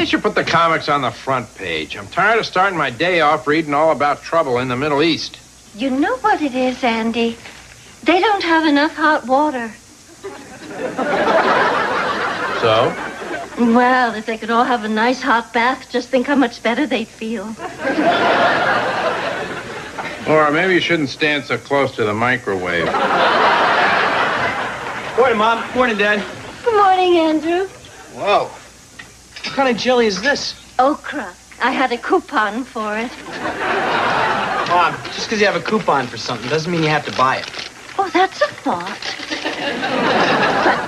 They should put the comics on the front page. I'm tired of starting my day off reading all about trouble in the Middle East. You know what it is, Andy? They don't have enough hot water. So? Well, if they could all have a nice hot bath, just think how much better they'd feel. Laura, maybe you shouldn't stand so close to the microwave. Morning, Mom. Morning, Dad. Good morning, Andrew. Whoa. What kind of jelly is this? Okra. I had a coupon for it. Mom, just because you have a coupon for something doesn't mean you have to buy it. Oh, that's a thought.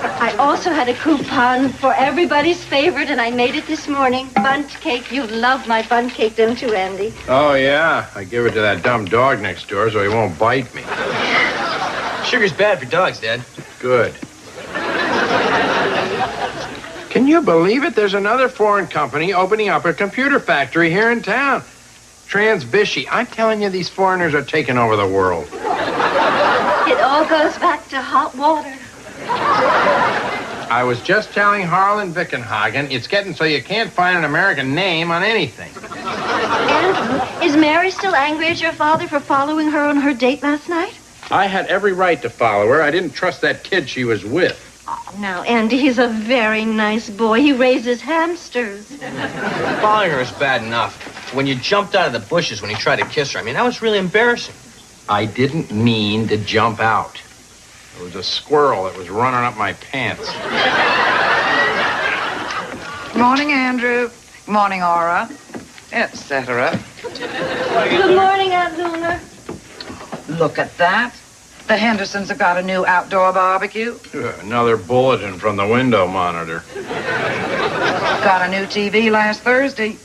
But I also had a coupon for everybody's favorite, and I made it this morning. Bundt cake. You love my bundt cake, don't you, Andy? Oh, yeah. I give it to that dumb dog next door so he won't bite me. Sugar's bad for dogs, Dad. Good. Can you believe it? There's another foreign company opening up a computer factory here in town. Transbishy. I'm telling you, these foreigners are taking over the world. It all goes back to hot water. I was just telling Harlan Vickenhagen, it's getting so you can't find an American name on anything. Andrew, is Mary still angry at your father for following her on her date last night? I had every right to follow her. I didn't trust that kid she was with. Oh, now, Andy, he's a very nice boy. He raises hamsters. Following her is bad enough. When you jumped out of the bushes when he tried to kiss her, I mean, that was really embarrassing. I didn't mean to jump out. It was a squirrel that was running up my pants. Morning, Andrew. Morning, Aura. Etc. Good morning, Aunt Luna. Look at that. The Hendersons have got a new outdoor barbecue. Another bulletin from the window monitor. Got a new TV last Thursday.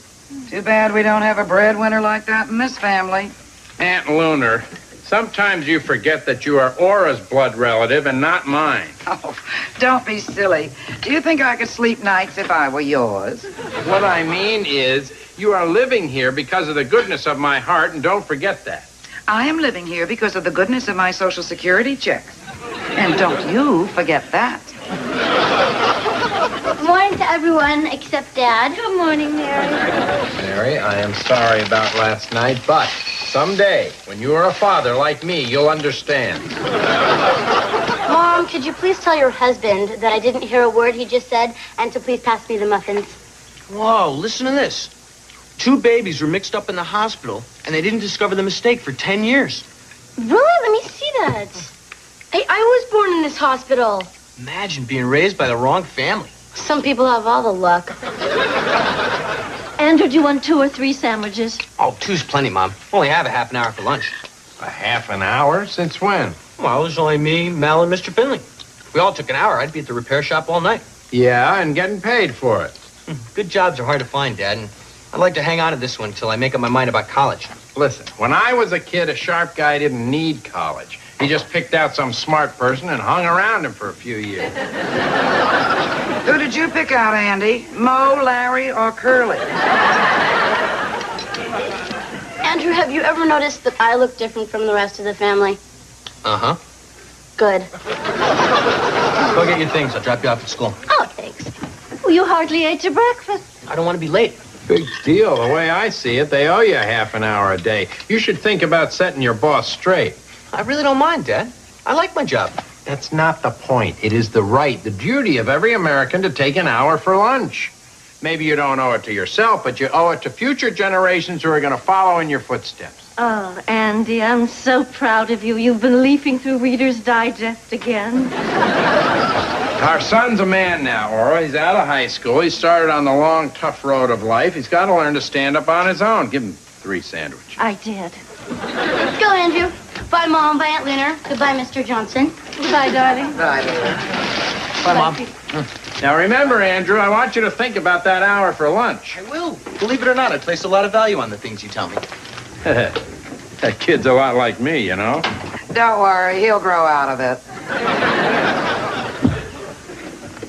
Too bad we don't have a breadwinner like that in this family. Aunt Lunar, sometimes you forget that you are Aura's blood relative and not mine. Oh, don't be silly. Do you think I could sleep nights if I were yours? What I mean is, you are living here because of the goodness of my heart, and don't forget that. I am living here because of the goodness of my Social Security checks. And don't you forget that. Good morning to everyone except Dad. Good morning, Mary. Mary, I am sorry about last night, but someday, when you are a father like me, you'll understand. Mom, could you please tell your husband that I didn't hear a word he just said and to please pass me the muffins? Whoa, listen to this. 2 babies were mixed up in the hospital, and they didn't discover the mistake for 10 years. Really? Let me see that. I was born in this hospital. Imagine being raised by the wrong family. Some people have all the luck. Andrew, do you want 2 or 3 sandwiches? Oh, 2's plenty, Mom. Only have a half an hour for lunch. A half an hour? Since when? Well, it was only me, Mal, and Mr. Finley. If we all took an hour, I'd be at the repair shop all night. Yeah, and getting paid for it. Good jobs are hard to find, Dad, and I'd like to hang on to this one until I make up my mind about college. Listen, when I was a kid, a sharp guy didn't need college. He just picked out some smart person and hung around him for a few years. Who did you pick out, Andy? Mo, Larry, or Curly? Andrew, have you ever noticed that I look different from the rest of the family? Uh-huh. Good. Go get your things. I'll drop you off at school. Oh, thanks. Well, you hardly ate your breakfast. I don't want to be late. Big deal. The way I see it, they owe you half an hour a day. You should think about setting your boss straight. I really don't mind, Dad. I like my job. That's not the point. It is the right, the duty of every American to take an hour for lunch. Maybe you don't owe it to yourself, but you owe it to future generations who are going to follow in your footsteps. Oh, Andy, I'm so proud of you. You've been leafing through Reader's Digest again. Our son's a man now, Aura. He's out of high school. He started on the long, tough road of life. He's got to learn to stand up on his own. Give him 3 sandwiches. I did. Go, Andrew. Bye, Mom. Bye, Aunt Lunar. Goodbye, Mr. Johnson. Goodbye, darling. Right. Bye, Mom. Now, remember, Andrew, I want you to think about that hour for lunch. I will. Believe it or not, I place a lot of value on the things you tell me. That kid's a lot like me, you know? Don't worry, he'll grow out of it.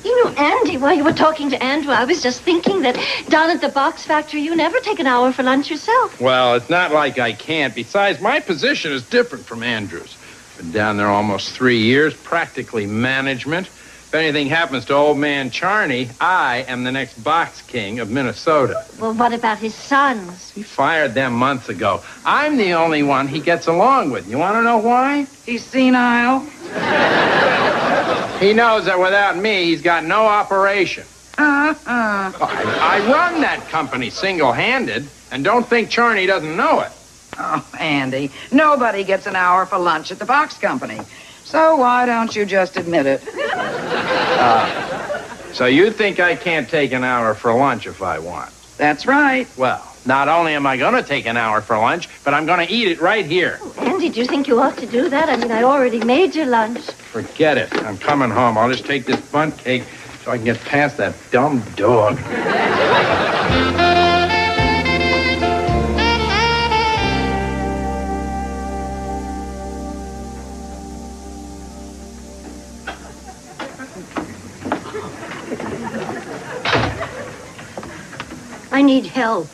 You know, Andy, while you were talking to Andrew, I was just thinking that down at the box factory, you never take an hour for lunch yourself. Well, it's not like I can't. Besides, my position is different from Andrew's. Been down there almost 3 years, practically management. If anything happens to old man Charney, I am the next box king of Minnesota. Well, what about his sons? He fired them months ago. I'm the only one he gets along with. You want to know why? He's senile. He knows that without me, he's got no operation. I run that company single-handed, and don't think Charney doesn't know it. Oh, Andy, nobody gets an hour for lunch at the box company. So why don't you just admit it? So you think I can't take an hour for lunch if I want? That's right. Well, not only am I going to take an hour for lunch, but I'm going to eat it right here. Andy, do you think you ought to do that? I mean, I already made your lunch. Forget it. I'm coming home. I'll just take this bundt cake so I can get past that dumb dog. I need help.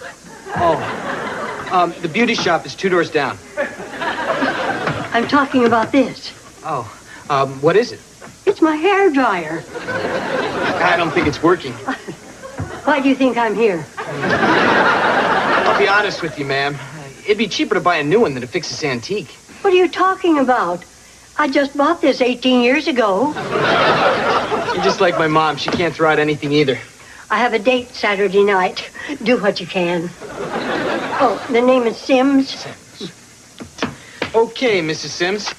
The beauty shop is 2 doors down. I'm talking about this. What is it? It's my hair dryer. I don't think it's working. Why do you think I'm here? I'll be honest with you, ma'am. It'd be cheaper to buy a new one than to fix this antique. What are you talking about? I just bought this 18 years ago. You're just like my mom. She can't throw out anything either. I have a date Saturday night. Do what you can. Oh, the name is Sims. Okay, Mrs. Sims.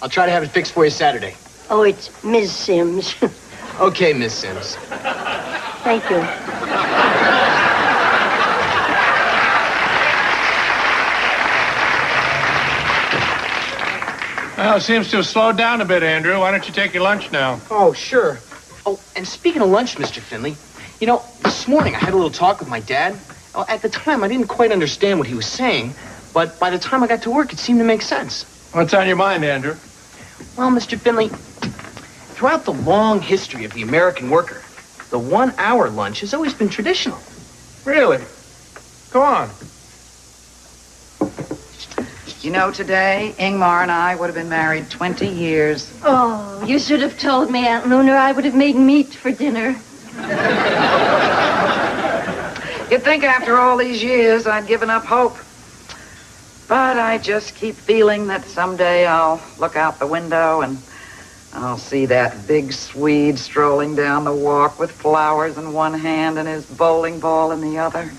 I'll try to have it fixed for you Saturday. Oh, it's Ms. Sims. Okay, Miss Sims. Thank you. Well, it seems to have slowed down a bit, Andrew. Why don't you take your lunch now? Oh, sure. Oh, and speaking of lunch, Mr. Finley, you know, this morning I had a little talk with my dad. Oh, at the time, I didn't quite understand what he was saying, but by the time I got to work, it seemed to make sense. What's on your mind, Andrew? Well, Mr. Finley, throughout the long history of the American worker, the 1 hour lunch has always been traditional. Really? Go on. You know, today, Ingmar and I would have been married 20 years. Oh, you should have told me, Aunt Luna. I would have made meat for dinner. You'd think after all these years I'd given up hope. But I just keep feeling that someday I'll look out the window and I'll see that big Swede strolling down the walk with flowers in one hand and his bowling ball in the other.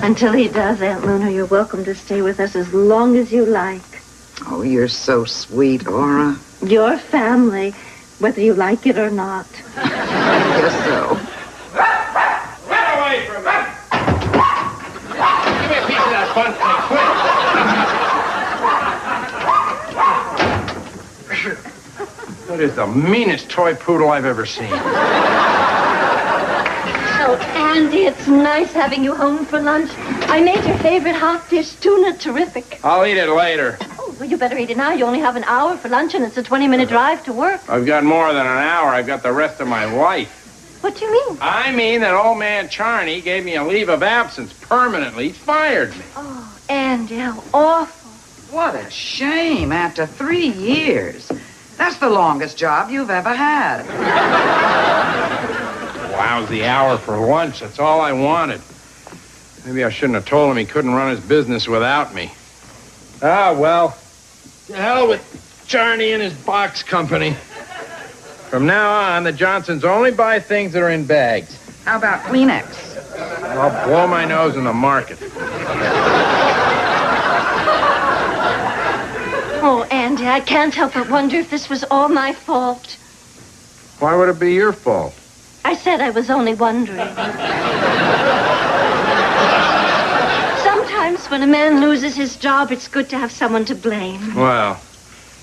Until he does, Aunt Luna, you're welcome to stay with us as long as you like. Oh, you're so sweet, Aura. Your family, whether you like it or not. I guess so. Get away from me! Give me a piece of that bundt cake, quick! That is the meanest toy poodle I've ever seen. So, Andy, it's nice having you home for lunch. I made your favorite hot dish tuna terrific. I'll eat it later. Oh, well, you better eat it now. You only have an hour for lunch, and it's a 20-minute drive to work. I've got more than an hour. I've got the rest of my life. What do you mean? I mean that old man Charney gave me a leave of absence permanently. He fired me. Oh, Andy, how awful. What a shame, after 3 years. That's the longest job you've ever had. Lousy hour for lunch. That's all I wanted. Maybe I shouldn't have told him he couldn't run his business without me. Ah, well. To hell with Charney and his box company. From now on, the Johnsons only buy things that are in bags. How about Kleenex? I'll blow my nose in the market. Oh, Andy, I can't help but wonder if this was all my fault. Why would it be your fault? I said I was only wondering. Sometimes when a man loses his job, it's good to have someone to blame. Well,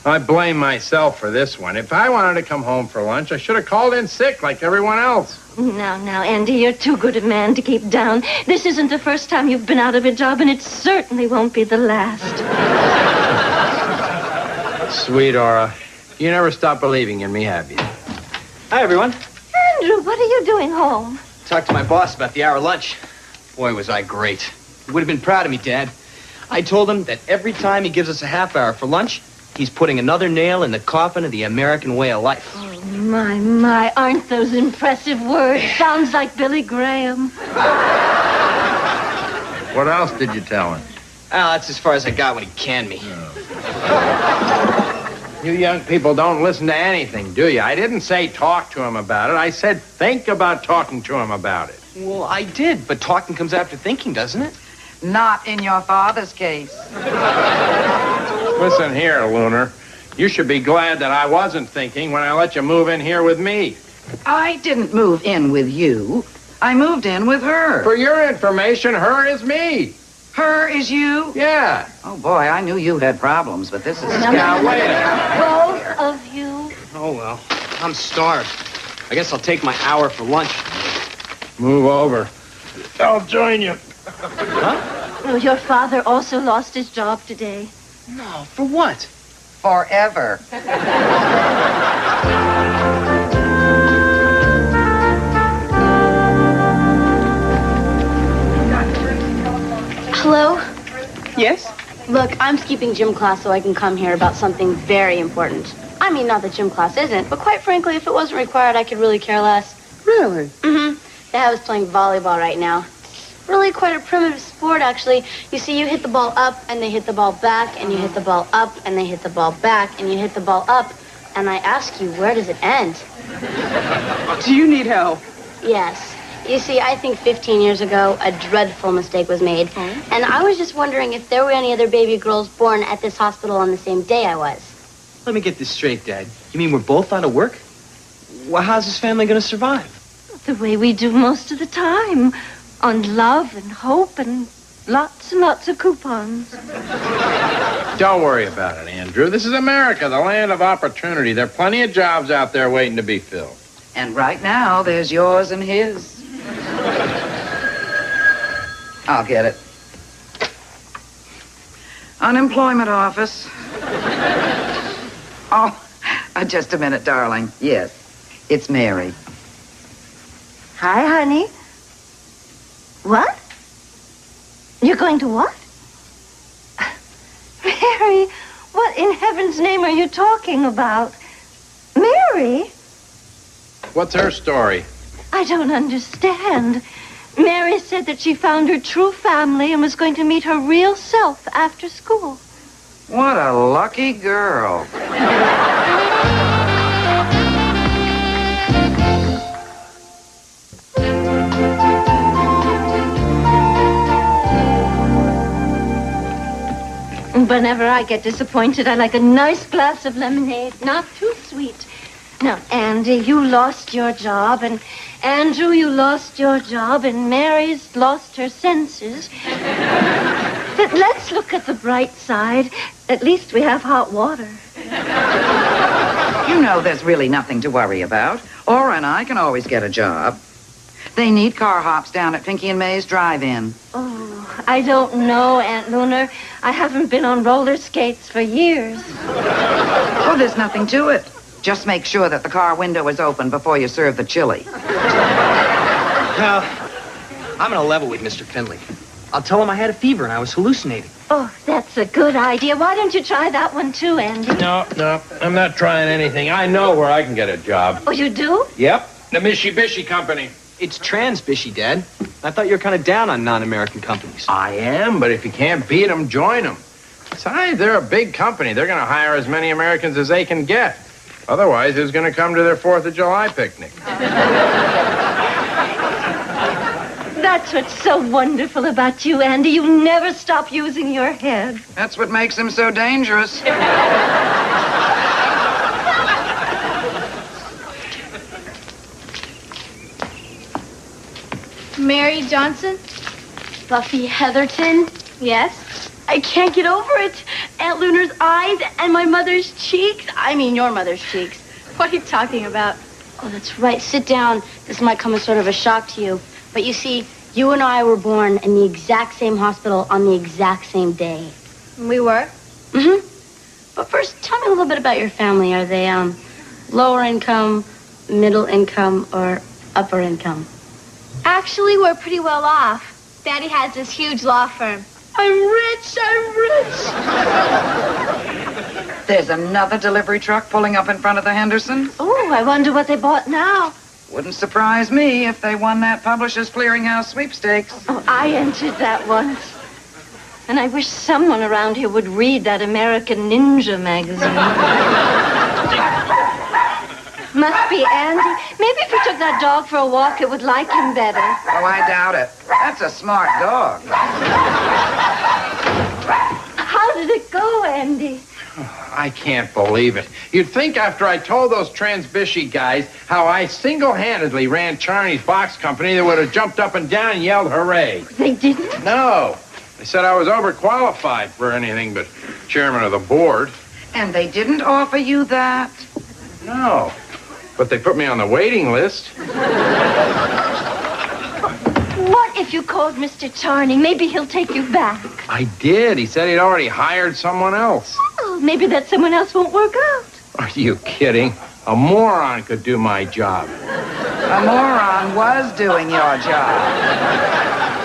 I blame myself for this one. If I wanted to come home for lunch, I should have called in sick like everyone else. Now, Andy, you're too good a man to keep down. This isn't the first time you've been out of a job, and it certainly won't be the last. Sweet Aura, you never stop believing in me, have you? Hi, everyone. Andrew, what are you doing home? Talked to my boss about the hour lunch. Boy, was I great. He would have been proud of me, Dad. I told him that every time he gives us a half hour for lunch, He's putting another nail in the coffin of the American way of life. Oh, my, aren't those impressive words? Sounds like Billy Graham. What else did you tell him? Ah, that's as far as I got when he canned me. You young people don't listen to anything, do you? I didn't say talk to him about it. I said think about talking to him about it. Well, I did, but talking comes after thinking, doesn't it? Not in your father's case. Listen here, Lunar. You should be glad that I wasn't thinking when I let you move in here with me. I didn't move in with you. I moved in with her. For your information, her is me. Her is you? Yeah. Oh, boy, I knew you had problems, but this is... Now, wait a minute. Both of you. Oh, well, I'm starved. I guess I'll take my hour for lunch. Move over. I'll join you. Oh, your father also lost his job today. No, for what? Forever. Hello? Yes? Look, I'm skipping gym class so I can come here about something very important. I mean, not that gym class isn't, but quite frankly, if it wasn't required, I could really care less. Really? Mm-hmm. Dad was playing volleyball right now. Really quite a primitive sport, actually. You see, you hit the ball up, and they hit the ball back, and you hit the ball up, and they hit the ball back, and you hit the ball up. And I ask you, where does it end? Do you need help? Yes. You see, I think 15 years ago, a dreadful mistake was made. And I was just wondering if there were any other baby girls born at this hospital on the same day I was. Let me get this straight, Dad. You mean we're both out of work? Well, how's this family going to survive? The way we do most of the time. On love and hope and lots of coupons. Don't worry about it, Andrew. This is America, the land of opportunity. There are plenty of jobs out there waiting to be filled. And right now, there's yours and his. I'll get it. Unemployment office. Oh, just a minute, darling. Yes, it's Mary. Hi, honey. What? You're going to what? Mary, what in heaven's name are you talking about? Mary? What's her story? I don't understand. Mary said that she found her true family and was going to meet her real self after school. What a lucky girl. Whenever I get disappointed, I like a nice glass of lemonade, not too sweet. Now, Andy, you lost your job, and Andrew, you lost your job, and Mary's lost her senses. But let's look at the bright side. At least we have hot water. You know there's really nothing to worry about. Aura and I can always get a job. They need car hops down at Pinky and May's drive-in. Oh, I don't know, Aunt Lunar. I haven't been on roller skates for years. Oh, there's nothing to it. Just make sure that the car window is open before you serve the chili. Now, I'm going to level with Mr. Finley. I'll tell him I had a fever and I was hallucinating. Oh, that's a good idea. Why don't you try that one too, Andy? No, I'm not trying anything. I know where I can get a job. Oh, you do? Yep, the Mitsubishi Company. It's Transbishy, Dad. I thought you were kind of down on non-American companies. I am, but if you can't beat them, join them. Besides, they're a big company. They're going to hire as many Americans as they can get. Otherwise, who's going to come to their 4th of July picnic? That's what's so wonderful about you, Andy. You never stop using your head. That's what makes him so dangerous. Mary Johnson? Buffy Heatherton? Yes? I can't get over it. Aunt Lunar's eyes and my mother's cheeks. I mean, your mother's cheeks. What are you talking about? Oh, that's right. Sit down. This might come as sort of a shock to you. But you see, you and I were born in the exact same hospital on the exact same day. We were? Mm-hmm. But first, tell me a little bit about your family. Are they, lower income, middle income, or upper income? Actually, we're pretty well off. Daddy has this huge law firm. I'm rich. There's another delivery truck pulling up in front of the Hendersons. Oh, I wonder what they bought now. Wouldn't surprise me if they won that Publishers Clearinghouse sweepstakes. Oh, I entered that once. And I wish someone around here would read that American Ninja magazine. Must be Andy. Maybe if we took that dog for a walk, it would like him better. Oh, I doubt it. That's a smart dog. How did it go, Andy? I can't believe it. You'd think after I told those Transbishy guys how I single-handedly ran Charney's box company, they would have jumped up and down and yelled hooray. They didn't? No. They said I was overqualified for anything but chairman of the board. And they didn't offer you that? No. But they put me on the waiting list. What if you called Mr. Charney? Maybe he'll take you back. I did. He said he'd already hired someone else. Oh, maybe that someone else won't work out. Are you kidding? A moron could do my job. A moron was doing your job.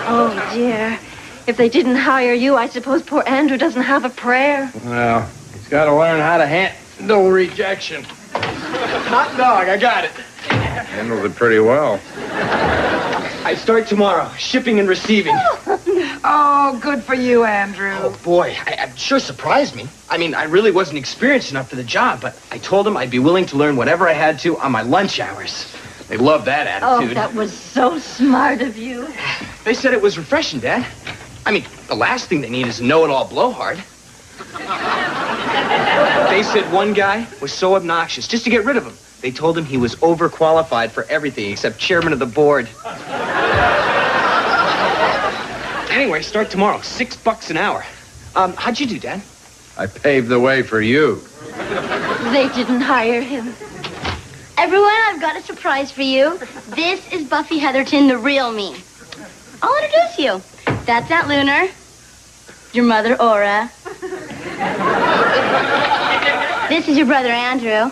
Oh, dear. If they didn't hire you, I suppose poor Andrew doesn't have a prayer. Well, he's got to learn how to handle rejection. Hot dog, I got it. Handled it pretty well. I start tomorrow, shipping and receiving. Oh, good for you, Andrew. Oh, boy, it sure surprised me. I mean, I really wasn't experienced enough for the job, but I told them I'd be willing to learn whatever I had to on my lunch hours. They loved that attitude. Oh, that was so smart of you. They said it was refreshing, Dad. I mean, the last thing they need is a know-it-all blowhard. They said one guy was so obnoxious, just to get rid of him. They told him he was overqualified for everything except chairman of the board. Anyway, start tomorrow, $6 an hour. How'd you do, Dad? I paved the way for you. They didn't hire him. Everyone, I've got a surprise for you. This is Buffy Heatherton, the real me. I'll introduce you. That's Aunt Lunar. Your mother, Aura. This is your brother, Andrew.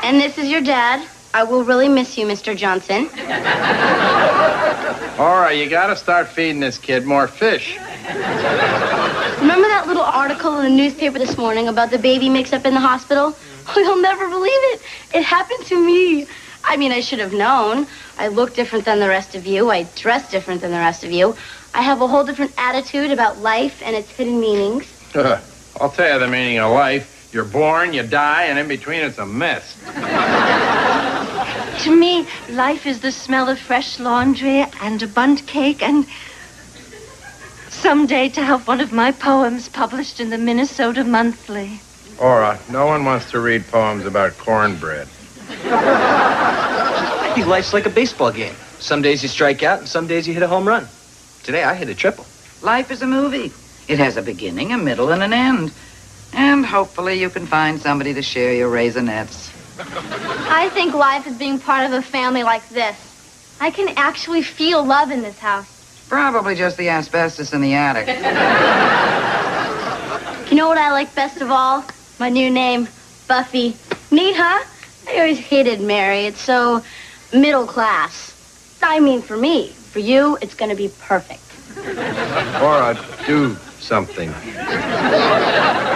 And this is your dad. I will really miss you, Mr. Johnson. All right, you got to start feeding this kid more fish. Remember that little article in the newspaper this morning about the baby mix-up in the hospital? Oh, you'll never believe it. It happened to me. I mean, I should have known. I look different than the rest of you. I dress different than the rest of you. I have a whole different attitude about life and its hidden meanings. I'll tell you the meaning of life. You're born, you die, and in between it's a mess. To me, life is the smell of fresh laundry and a bundt cake and someday to have one of my poems published in the Minnesota Monthly. Aura, no one wants to read poems about cornbread. I think life's like a baseball game. Some days you strike out, and some days you hit a home run. Today I hit a triple. Life is a movie. It has a beginning, a middle, and an end. And hopefully you can find somebody to share your raisinets. I think life is being part of a family like this. I can actually feel love in this house. Probably just the asbestos in the attic. You know what I like best of all? My new name, Buffy. Neat, huh? I always hated Mary. It's so middle class. I mean, for me. For you, it's going to be perfect. Aura, do something.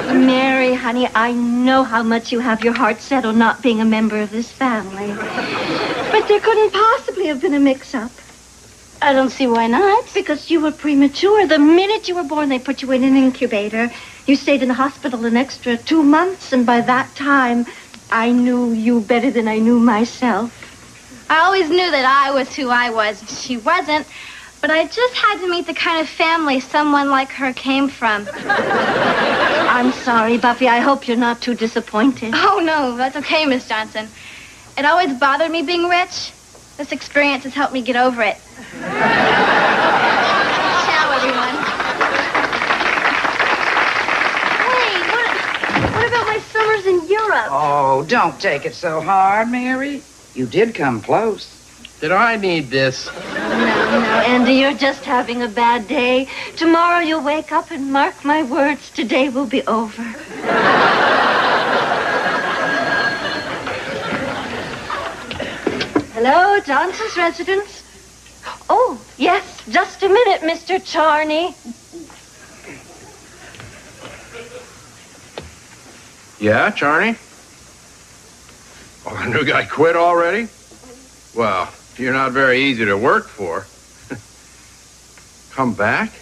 Mary, honey, I know how much you have your heart set on not being a member of this family. But there couldn't possibly have been a mix-up. I don't see why not. Because you were premature. The minute you were born, they put you in an incubator. You stayed in the hospital an extra 2 months, and by that time, I knew you better than I knew myself. I always knew that I was who I was. She wasn't. But I just had to meet the kind of family someone like her came from. I'm sorry, Buffy. I hope you're not too disappointed. Oh, no, that's okay, Miss Johnson. It always bothered me being rich. This experience has helped me get over it. Ciao, everyone. Hey, what about my summers in Europe? Oh, don't take it so hard, Mary. You did come close. Did I need this? No, Andy, you're just having a bad day. Tomorrow you'll wake up and mark my words, today will be over. Hello, Johnson's residence. Oh, yes, just a minute, Mr. Charney. Yeah, Charney? Oh, the new guy quit already? Well, you're not very easy to work for. Come back?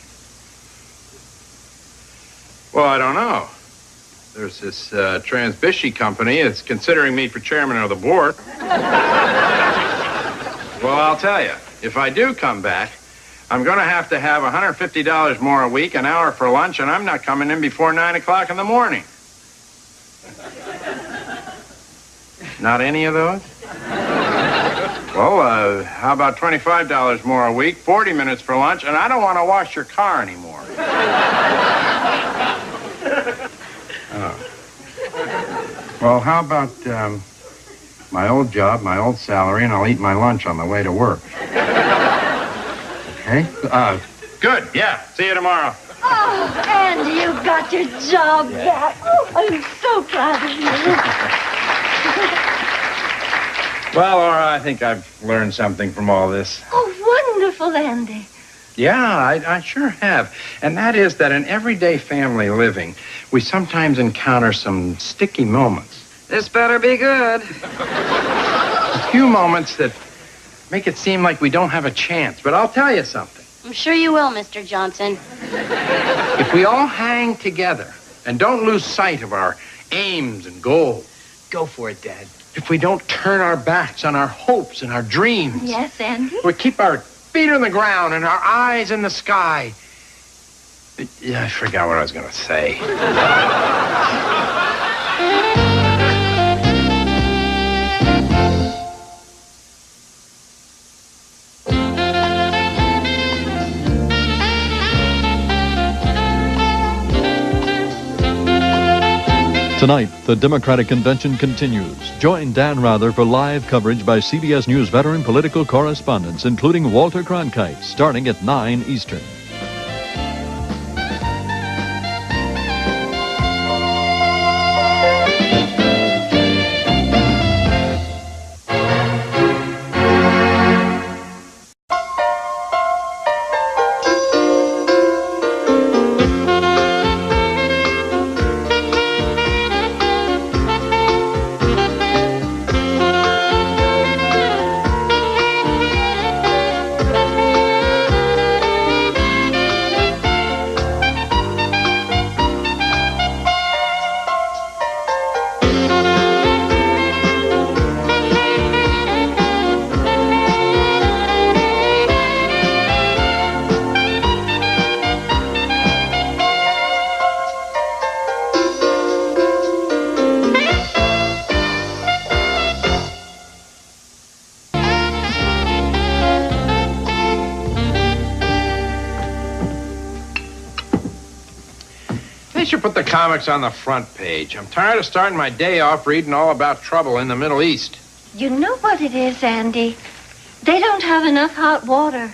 Well, I don't know. There's this Transbishy company that's considering me for chairman of the board. Well, I'll tell you, if I do come back, I'm going to have $150 more a week, an hour for lunch, and I'm not coming in before 9 o'clock in the morning. Not any of those? Well, how about $25 more a week, 40 minutes for lunch, and I don't want to wash your car anymore. Oh. Well, how about my old job, my old salary, and I'll eat my lunch on the way to work. Okay? Good, yeah. See you tomorrow. Oh, Andy, you got your job back. Oh, I'm so proud of you. Well, Laura, I think I've learned something from all this. Oh, wonderful, Andy. Yeah, I sure have. And that is that in everyday family living, we sometimes encounter some sticky moments. This better be good. A few moments that make it seem like we don't have a chance. But I'll tell you something. I'm sure you will, Mr. Johnson. If we all hang together and don't lose sight of our aims and goals. Go for it, Dad. If we don't turn our backs on our hopes and our dreams. Yes, Andy? We keep our feet on the ground and our eyes in the sky. Yeah, I forgot what I was going to say. Tonight, the Democratic Convention continues. Join Dan Rather for live coverage by CBS News veteran political correspondents, including Walter Cronkite, starting at 9 Eastern. They should put the comics on the front page. I'm tired of starting my day off reading all about trouble in the Middle East. You know what it is, Andy? They don't have enough hot water.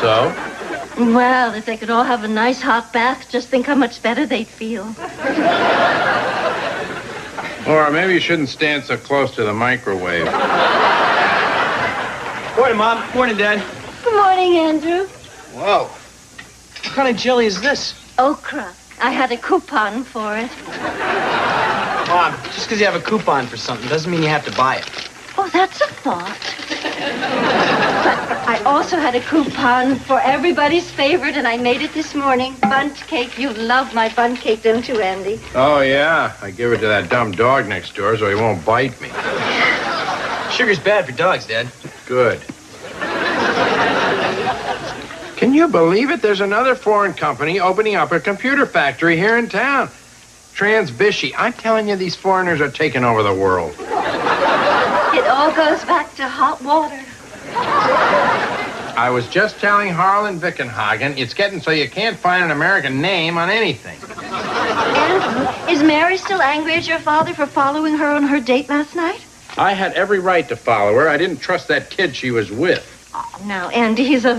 So? Well, if they could all have a nice hot bath, just think how much better they'd feel. Laura, maybe you shouldn't stand so close to the microwave. Morning, Mom. Morning, Dad. Good morning, Andrew. Whoa. What kind of jelly is this? Okra. I had a coupon for it. Mom, just because you have a coupon for something doesn't mean you have to buy it. Oh, that's a thought. But I also had a coupon for everybody's favorite, and I made it this morning. Bundt cake. You love my Bundt cake, don't you, Andy? Oh, yeah. I give it to that dumb dog next door so he won't bite me. Sugar's bad for dogs, Dad. Good. Can you believe it? There's another foreign company opening up a computer factory here in town. Transbishy. I'm telling you, these foreigners are taking over the world. It all goes back to hot water. I was just telling Harlan Vickenhagen, it's getting so you can't find an American name on anything. Andrew, is Mary still angry at your father for following her on her date last night? I had every right to follow her. I didn't trust that kid she was with. Oh, now, Andy, he's a